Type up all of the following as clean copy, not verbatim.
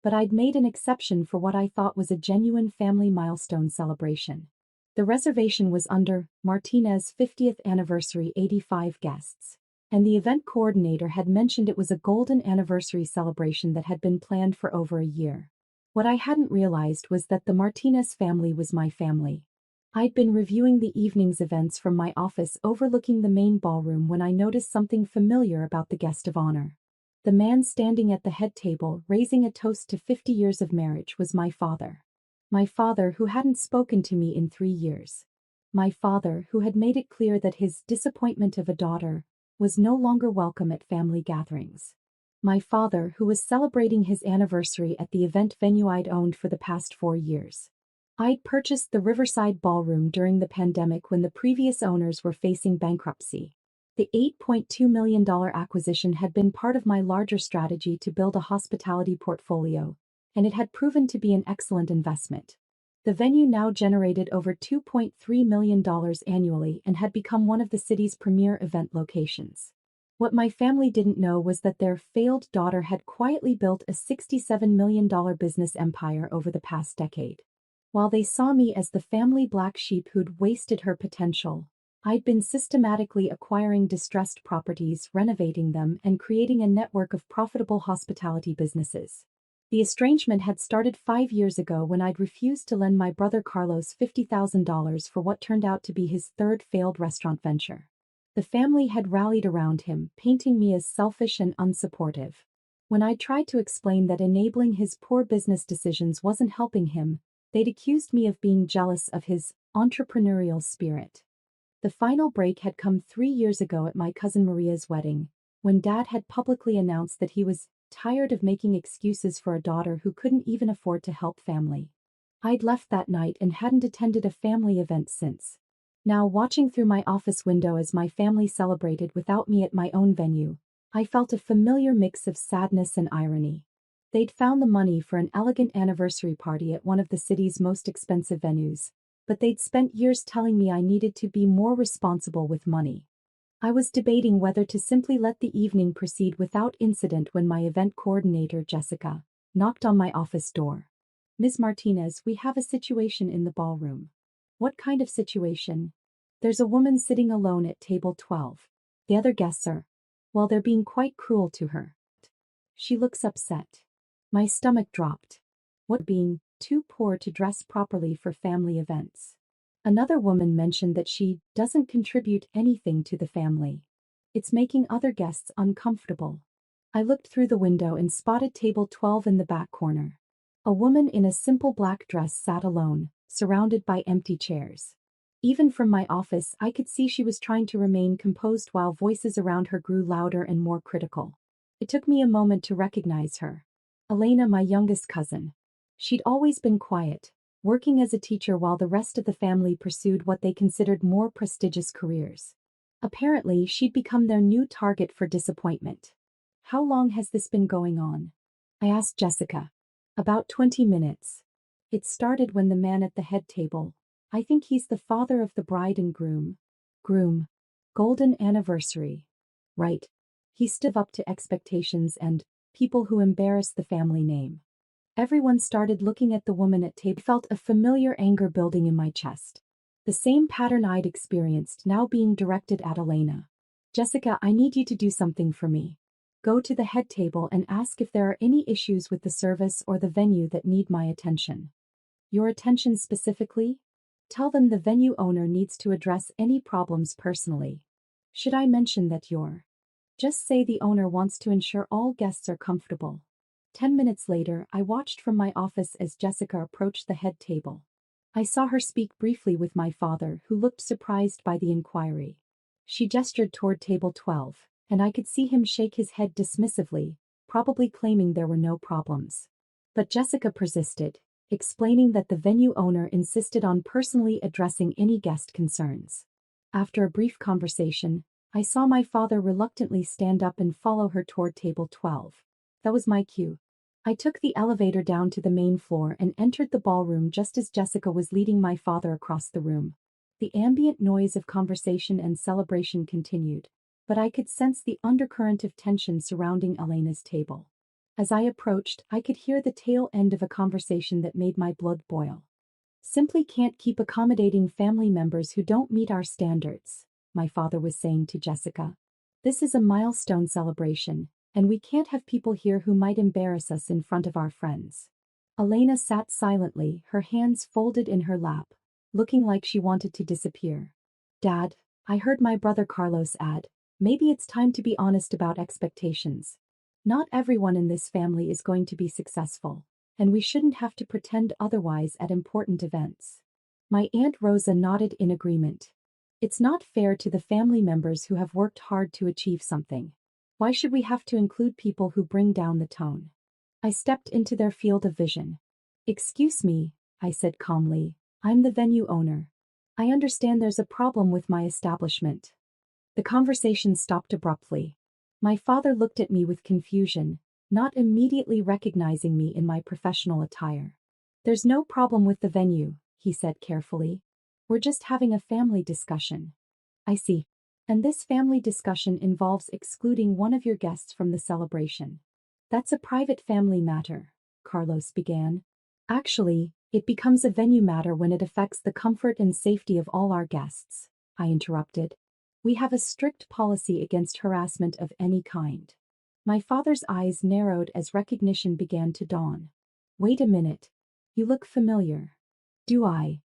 but I'd made an exception for what I thought was a genuine family milestone celebration. The reservation was under Martinez's 50th anniversary, 85 guests, and the event coordinator had mentioned it was a golden anniversary celebration that had been planned for over a year. What I hadn't realized was that the Martinez family was my family. I'd been reviewing the evening's events from my office overlooking the main ballroom when I noticed something familiar about the guest of honor. The man standing at the head table, raising a toast to 50 years of marriage, was my father. My father, who hadn't spoken to me in 3 years. My father, who had made it clear that his disappointment of a daughter was no longer welcome at family gatherings. My father, who was celebrating his anniversary at the event venue I'd owned for the past 4 years. I'd purchased the Riverside Ballroom during the pandemic when the previous owners were facing bankruptcy. The $8.2 million acquisition had been part of my larger strategy to build a hospitality portfolio, and it had proven to be an excellent investment. The venue now generated over $2.3 million annually and had become one of the city's premier event locations. What my family didn't know was that their failed daughter had quietly built a $67 million business empire over the past decade. While they saw me as the family black sheep who'd wasted her potential, I'd been systematically acquiring distressed properties, renovating them, and creating a network of profitable hospitality businesses. The estrangement had started 5 years ago when I'd refused to lend my brother Carlos $50,000 for what turned out to be his third failed restaurant venture. The family had rallied around him, painting me as selfish and unsupportive. When I tried to explain that enabling his poor business decisions wasn't helping him, they'd accused me of being jealous of his entrepreneurial spirit. The final break had come 3 years ago at my cousin Maria's wedding, when Dad had publicly announced that he was tired of making excuses for a daughter who couldn't even afford to help family. I'd left that night and hadn't attended a family event since. Now, watching through my office window as my family celebrated without me at my own venue, I felt a familiar mix of sadness and irony. They'd found the money for an elegant anniversary party at one of the city's most expensive venues, but they'd spent years telling me I needed to be more responsible with money. I was debating whether to simply let the evening proceed without incident when my event coordinator, Jessica, knocked on my office door. "Ms. Martinez, we have a situation in the ballroom." "What kind of situation?" "There's a woman sitting alone at table 12. The other guests are, well, they're being quite cruel to her. She looks upset." My stomach dropped. What, being too poor to dress properly for family events? Another woman mentioned that she doesn't contribute anything to the family. It's making other guests uncomfortable. I looked through the window and spotted table 12 in the back corner. A woman in a simple black dress sat alone, surrounded by empty chairs. Even from my office, I could see she was trying to remain composed while voices around her grew louder and more critical. It took me a moment to recognize her. Elena, my youngest cousin. She'd always been quiet, working as a teacher while the rest of the family pursued what they considered more prestigious careers. Apparently, she'd become their new target for disappointment. "How long has this been going on?" I asked Jessica. "About 20 minutes. It started when the man at the head table, I think he's the father of the bride and groom. Groom. Golden anniversary. Right. He stood up to expectations and people who embarrassed the family name. Everyone started looking at the woman at table. I felt a familiar anger building in my chest. The same pattern I'd experienced now being directed at Elena. "Jessica, I need you to do something for me. Go to the head table and ask if there are any issues with the service or the venue that need my attention." "Your attention specifically?" "Tell them the venue owner needs to address any problems personally." "Should I mention that you're?" "Just say the owner wants to ensure all guests are comfortable." 10 minutes later, I watched from my office as Jessica approached the head table. I saw her speak briefly with my father, who looked surprised by the inquiry. She gestured toward table 12, and I could see him shake his head dismissively, probably claiming there were no problems. But Jessica persisted, explaining that the venue owner insisted on personally addressing any guest concerns. After a brief conversation, I saw my father reluctantly stand up and follow her toward table 12. That was my cue. I took the elevator down to the main floor and entered the ballroom just as Jessica was leading my father across the room. The ambient noise of conversation and celebration continued, but I could sense the undercurrent of tension surrounding Elena's table. As I approached, I could hear the tail end of a conversation that made my blood boil. Simply can't keep accommodating family members who don't meet our standards, my father was saying to Jessica. This is a milestone celebration, and we can't have people here who might embarrass us in front of our friends. Elena sat silently, her hands folded in her lap, looking like she wanted to disappear. Dad, I heard my brother Carlos add, maybe it's time to be honest about expectations. Not everyone in this family is going to be successful, and we shouldn't have to pretend otherwise at important events. My Aunt Rosa nodded in agreement. It's not fair to the family members who have worked hard to achieve something. Why should we have to include people who bring down the tone? I stepped into their field of vision. Excuse me, I said calmly, I'm the venue owner. I understand there's a problem with my establishment. The conversation stopped abruptly. My father looked at me with confusion, not immediately recognizing me in my professional attire. There's no problem with the venue, he said carefully. We're just having a family discussion. I see. And this family discussion involves excluding one of your guests from the celebration. That's a private family matter, Carlos began. Actually, it becomes a venue matter when it affects the comfort and safety of all our guests, I interrupted. We have a strict policy against harassment of any kind. My father's eyes narrowed as recognition began to dawn. Wait a minute. You look familiar. Do I?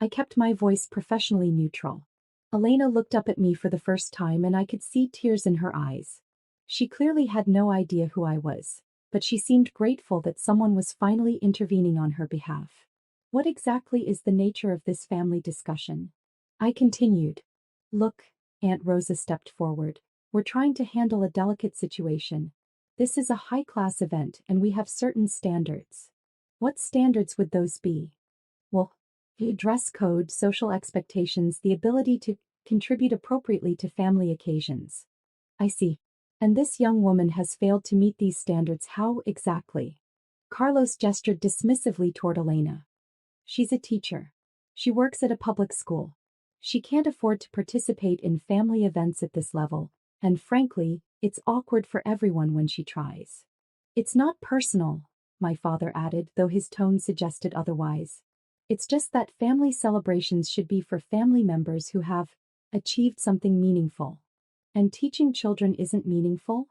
I kept my voice professionally neutral. Elena looked up at me for the first time and I could see tears in her eyes. She clearly had no idea who I was, but she seemed grateful that someone was finally intervening on her behalf. What exactly is the nature of this family discussion? I continued. Look, Aunt Rosa stepped forward. We're trying to handle a delicate situation. This is a high-class event and we have certain standards. What standards would those be? Well, the dress code, social expectations, the ability to contribute appropriately to family occasions. I see. And this young woman has failed to meet these standards. How exactly? Carlos gestured dismissively toward Elena. She's a teacher. She works at a public school. She can't afford to participate in family events at this level, and frankly, it's awkward for everyone when she tries. It's not personal, my father added, though his tone suggested otherwise. It's just that family celebrations should be for family members who have achieved something meaningful. And teaching children isn't meaningful?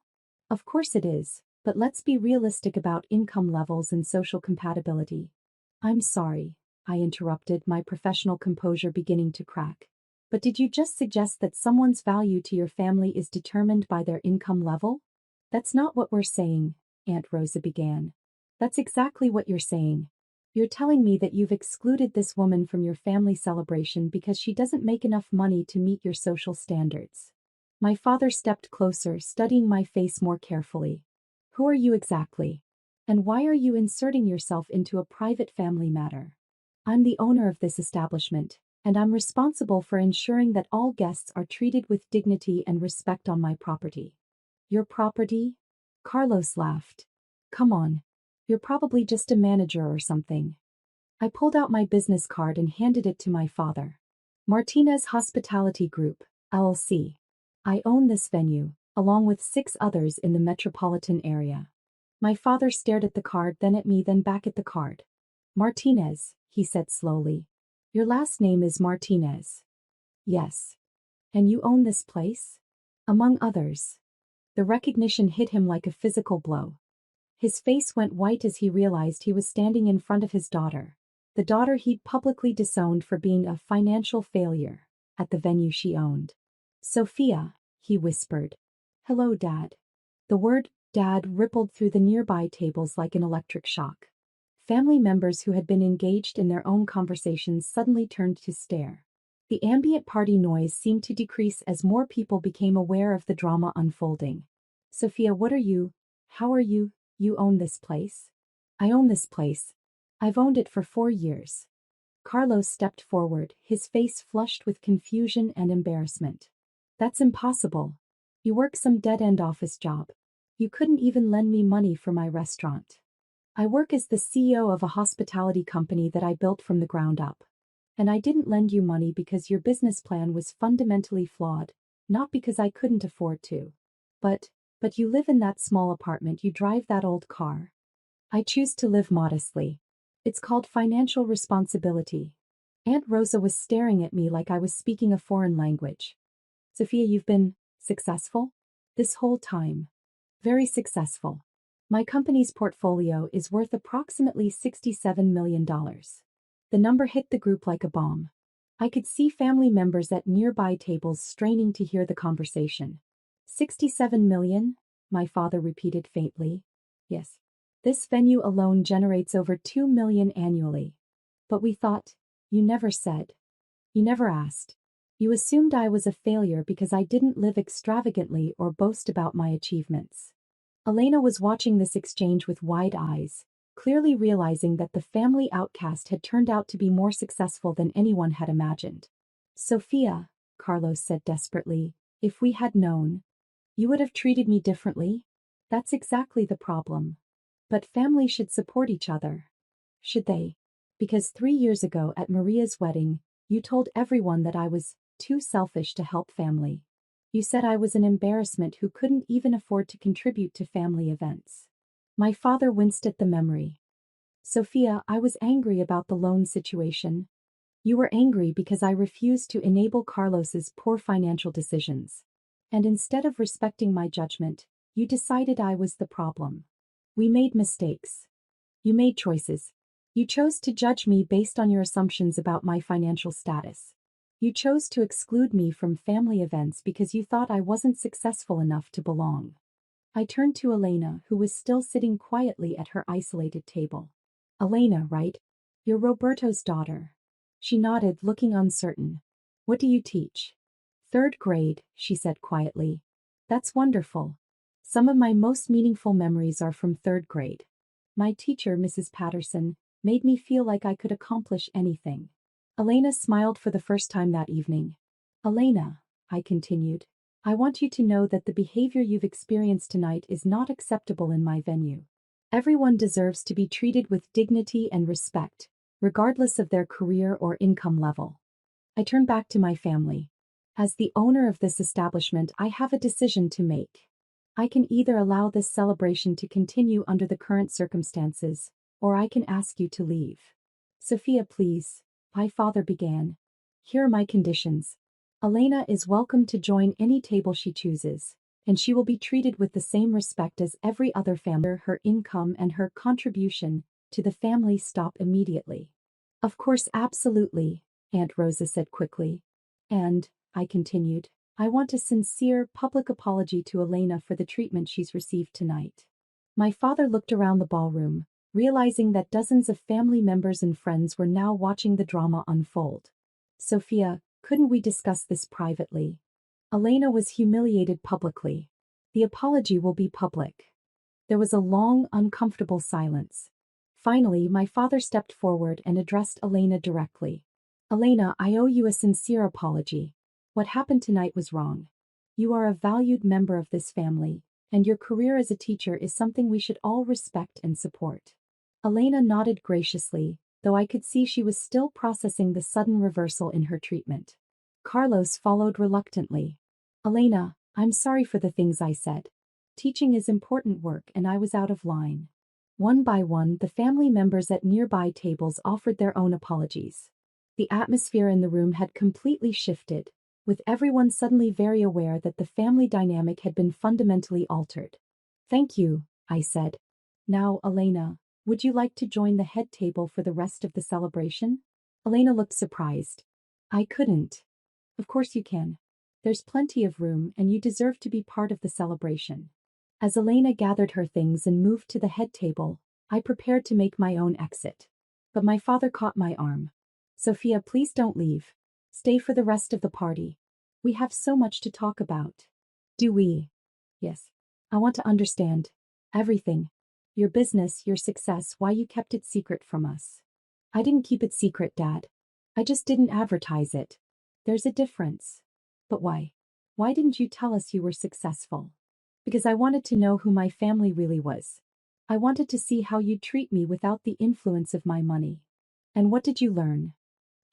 Of course it is, but let's be realistic about income levels and social compatibility. I'm sorry, I interrupted, my professional composure beginning to crack. But did you just suggest that someone's value to your family is determined by their income level? That's not what we're saying, Aunt Rosa began. That's exactly what you're saying. You're telling me that you've excluded this woman from your family celebration because she doesn't make enough money to meet your social standards. My father stepped closer, studying my face more carefully. Who are you exactly? And why are you inserting yourself into a private family matter? I'm the owner of this establishment, and I'm responsible for ensuring that all guests are treated with dignity and respect on my property. Your property? Carlos laughed. Come on. You're probably just a manager or something. I pulled out my business card and handed it to my father. Martinez Hospitality Group, LLC. I own this venue, along with 6 others in the metropolitan area. My father stared at the card, then at me, then back at the card. Martinez, he said slowly. Your last name is Martinez. Yes. And you own this place? Among others. The recognition hit him like a physical blow. His face went white as he realized he was standing in front of his daughter, the daughter he'd publicly disowned for being a financial failure at the venue she owned. Sophia, he whispered. Hello, Dad. The word Dad rippled through the nearby tables like an electric shock. Family members who had been engaged in their own conversations suddenly turned to stare. The ambient party noise seemed to decrease as more people became aware of the drama unfolding. Sophia, what are you? How are you? You own this place? I own this place. I've owned it for 4 years. Carlos stepped forward, his face flushed with confusion and embarrassment. That's impossible. You work some dead-end office job. You couldn't even lend me money for my restaurant. I work as the CEO of a hospitality company that I built from the ground up. And I didn't lend you money because your business plan was fundamentally flawed, not because I couldn't afford to. But But you live in that small apartment, you drive that old car. I choose to live modestly. It's called financial responsibility. Aunt Rosa was staring at me like I was speaking a foreign language. Sophia, you've been successful? This whole time. Very successful. My company's portfolio is worth approximately $67 million. The number hit the group like a bomb. I could see family members at nearby tables straining to hear the conversation. 67 million? My father repeated faintly. Yes. This venue alone generates over 2 million annually. But we thought, you never said. You never asked. You assumed I was a failure because I didn't live extravagantly or boast about my achievements. Elena was watching this exchange with wide eyes, clearly realizing that the family outcast had turned out to be more successful than anyone had imagined. Sophia, Carlos said desperately, if we had known, you would have treated me differently? That's exactly the problem. But family should support each other. Should they? Because 3 years ago at Maria's wedding, you told everyone that I was too selfish to help family. You said I was an embarrassment who couldn't even afford to contribute to family events. My father winced at the memory. Sophia, I was angry about the loan situation. You were angry because I refused to enable Carlos's poor financial decisions. And instead of respecting my judgment, you decided I was the problem. We made mistakes. You made choices. You chose to judge me based on your assumptions about my financial status. You chose to exclude me from family events because you thought I wasn't successful enough to belong. I turned to Elena, who was still sitting quietly at her isolated table. Elena, right? You're Roberto's daughter. She nodded, looking uncertain. What do you teach? 3rd grade, she said quietly. That's wonderful. Some of my most meaningful memories are from 3rd grade. My teacher, Mrs. Patterson, made me feel like I could accomplish anything. Elena smiled for the first time that evening. Elena, I continued, I want you to know that the behavior you've experienced tonight is not acceptable in my venue. Everyone deserves to be treated with dignity and respect, regardless of their career or income level. I turned back to my family. As the owner of this establishment, I have a decision to make. I can either allow this celebration to continue under the current circumstances, or I can ask you to leave. Sophia, please, my father began. Here are my conditions. Elena is welcome to join any table she chooses, and she will be treated with the same respect as every other family. Her income and her contribution to the family stop immediately. Of course, absolutely, Aunt Rosa said quickly. And, I continued, I want a sincere public apology to Elena for the treatment she's received tonight. My father looked around the ballroom, realizing that dozens of family members and friends were now watching the drama unfold. Sophia, couldn't we discuss this privately? Elena was humiliated publicly. The apology will be public. There was a long, uncomfortable silence. Finally, my father stepped forward and addressed Elena directly. Elena, I owe you a sincere apology. What happened tonight was wrong. You are a valued member of this family, and your career as a teacher is something we should all respect and support. Elena nodded graciously, though I could see she was still processing the sudden reversal in her treatment. Carlos followed reluctantly. Elena, I'm sorry for the things I said. Teaching is important work and I was out of line. One by one, the family members at nearby tables offered their own apologies. The atmosphere in the room had completely shifted, with everyone suddenly very aware that the family dynamic had been fundamentally altered. Thank you, I said. Now, Elena, would you like to join the head table for the rest of the celebration? Elena looked surprised. I couldn't. Of course you can. There's plenty of room and you deserve to be part of the celebration. As Elena gathered her things and moved to the head table, I prepared to make my own exit. But my father caught my arm. Sophia, please don't leave. Stay for the rest of the party. We have so much to talk about. Do we? Yes. I want to understand. Everything. Your business, your success, why you kept it secret from us. I didn't keep it secret, Dad. I just didn't advertise it. There's a difference. But why? Why didn't you tell us you were successful? Because I wanted to know who my family really was. I wanted to see how you'd treat me without the influence of my money. And what did you learn?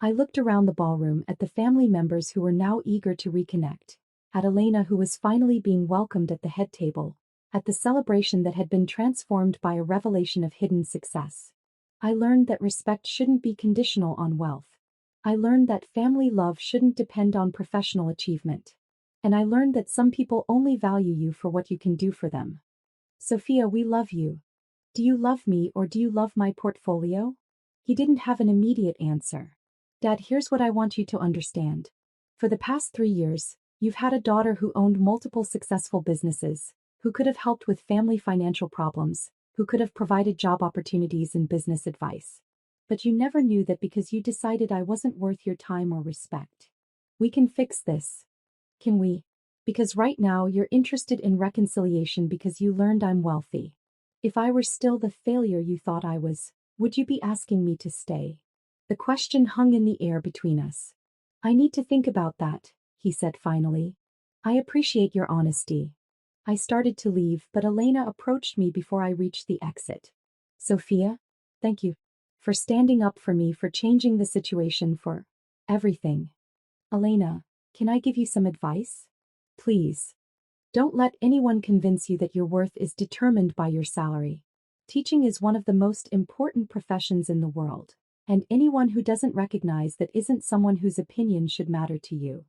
I looked around the ballroom at the family members who were now eager to reconnect. at Elena, who was finally being welcomed at the head table, at the celebration that had been transformed by a revelation of hidden success. I learned that respect shouldn't be conditional on wealth. I learned that family love shouldn't depend on professional achievement. And I learned that some people only value you for what you can do for them. Sophia, we love you. Do you love me, or do you love my portfolio? He didn't have an immediate answer. Dad, here's what I want you to understand. For the past 3 years, you've had a daughter who owned multiple successful businesses, who could have helped with family financial problems, who could have provided job opportunities and business advice. But you never knew that because you decided I wasn't worth your time or respect. We can fix this. Can we? Because right now you're interested in reconciliation because you learned I'm wealthy. If I were still the failure you thought I was, would you be asking me to stay? The question hung in the air between us. I need to think about that, he said finally. I appreciate your honesty. I started to leave, but Elena approached me before I reached the exit. Sophia, thank you for standing up for me, for changing the situation, for everything. Elena, can I give you some advice? Please. Don't let anyone convince you that your worth is determined by your salary. Teaching is one of the most important professions in the world, and anyone who doesn't recognize that isn't someone whose opinion should matter to you.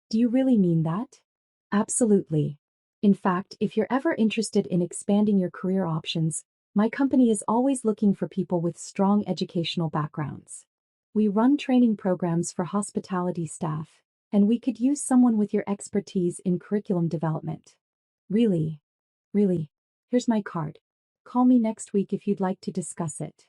Do you really mean that? Absolutely. In fact, if you're ever interested in expanding your career options, my company is always looking for people with strong educational backgrounds. We run training programs for hospitality staff, and we could use someone with your expertise in curriculum development. Really? Really? Here's my card. Call me next week if you'd like to discuss it.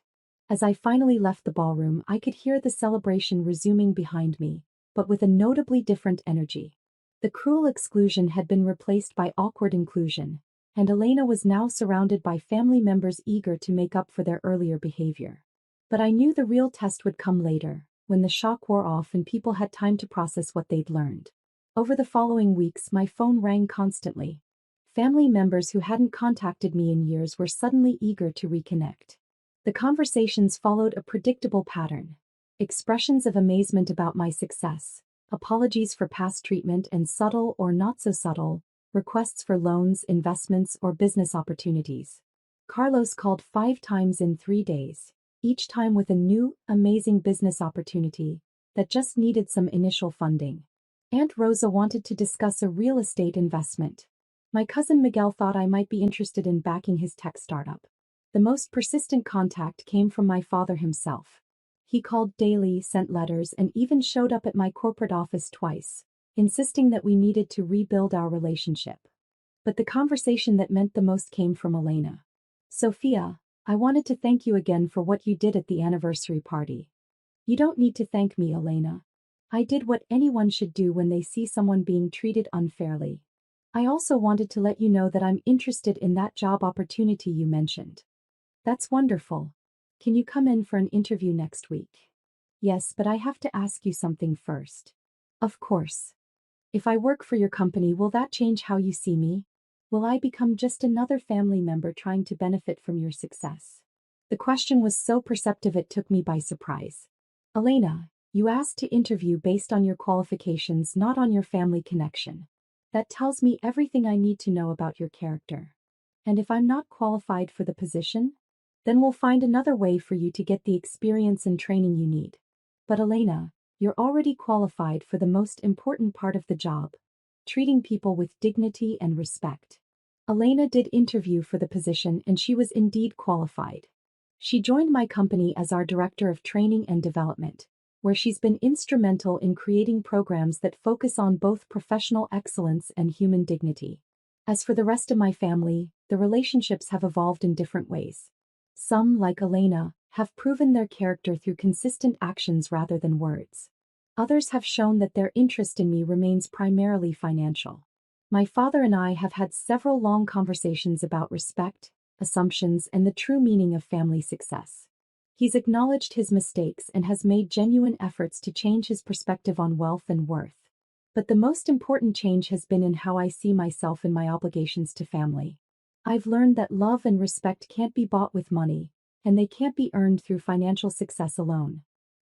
As I finally left the ballroom, I could hear the celebration resuming behind me, but with a notably different energy. The cruel exclusion had been replaced by awkward inclusion, and Elena was now surrounded by family members eager to make up for their earlier behavior. But I knew the real test would come later, when the shock wore off and people had time to process what they'd learned. Over the following weeks, my phone rang constantly. Family members who hadn't contacted me in years were suddenly eager to reconnect. The conversations followed a predictable pattern. Expressions of amazement about my success, apologies for past treatment, and subtle or not so subtle requests for loans, investments, or business opportunities. Carlos called 5 times in 3 days, each time with a new, amazing business opportunity that just needed some initial funding. Aunt Rosa wanted to discuss a real estate investment. My cousin Miguel thought I might be interested in backing his tech startup. The most persistent contact came from my father himself. He called daily, sent letters, and even showed up at my corporate office twice, insisting that we needed to rebuild our relationship. But the conversation that meant the most came from Elena. Sophia, I wanted to thank you again for what you did at the anniversary party. You don't need to thank me, Elena. I did what anyone should do when they see someone being treated unfairly. I also wanted to let you know that I'm interested in that job opportunity you mentioned. That's wonderful. Can you come in for an interview next week? Yes, but I have to ask you something first. Of course. If I work for your company, will that change how you see me? Will I become just another family member trying to benefit from your success? The question was so perceptive it took me by surprise. Elena, you asked to interview based on your qualifications, not on your family connection. That tells me everything I need to know about your character. And if I'm not qualified for the position, then we'll find another way for you to get the experience and training you need. But Elena, you're already qualified for the most important part of the job, treating people with dignity and respect. Elena did interview for the position, and she was indeed qualified. She joined my company as our Director of Training and Development, where she's been instrumental in creating programs that focus on both professional excellence and human dignity. As for the rest of my family, the relationships have evolved in different ways. Some, like Elena, have proven their character through consistent actions rather than words. Others have shown that their interest in me remains primarily financial. My father and I have had several long conversations about respect, assumptions, and the true meaning of family success. He's acknowledged his mistakes and has made genuine efforts to change his perspective on wealth and worth. But the most important change has been in how I see myself and my obligations to family. I've learned that love and respect can't be bought with money, and they can't be earned through financial success alone.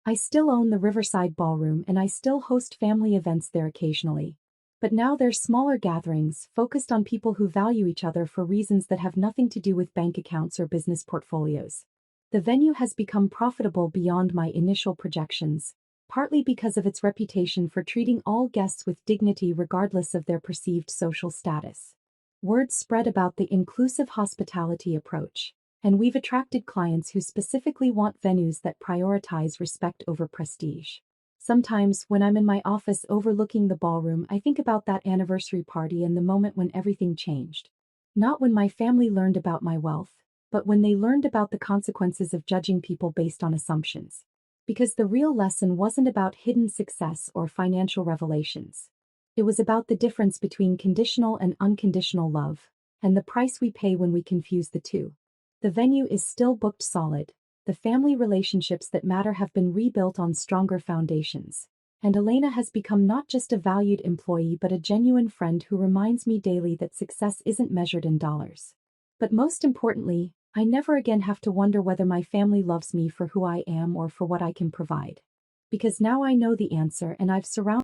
I still own the Riverside Ballroom, and I still host family events there occasionally. But now there's smaller gatherings, focused on people who value each other for reasons that have nothing to do with bank accounts or business portfolios. The venue has become profitable beyond my initial projections, partly because of its reputation for treating all guests with dignity regardless of their perceived social status. Word spread about the inclusive hospitality approach, and we've attracted clients who specifically want venues that prioritize respect over prestige. Sometimes, when I'm in my office overlooking the ballroom, I think about that anniversary party and the moment when everything changed. Not when my family learned about my wealth, but when they learned about the consequences of judging people based on assumptions. Because the real lesson wasn't about hidden success or financial revelations. It was about the difference between conditional and unconditional love, and the price we pay when we confuse the two. The venue is still booked solid. The family relationships that matter have been rebuilt on stronger foundations. And Elena has become not just a valued employee but a genuine friend who reminds me daily that success isn't measured in dollars. But most importantly, I never again have to wonder whether my family loves me for who I am or for what I can provide. Because now I know the answer, and I've surrounded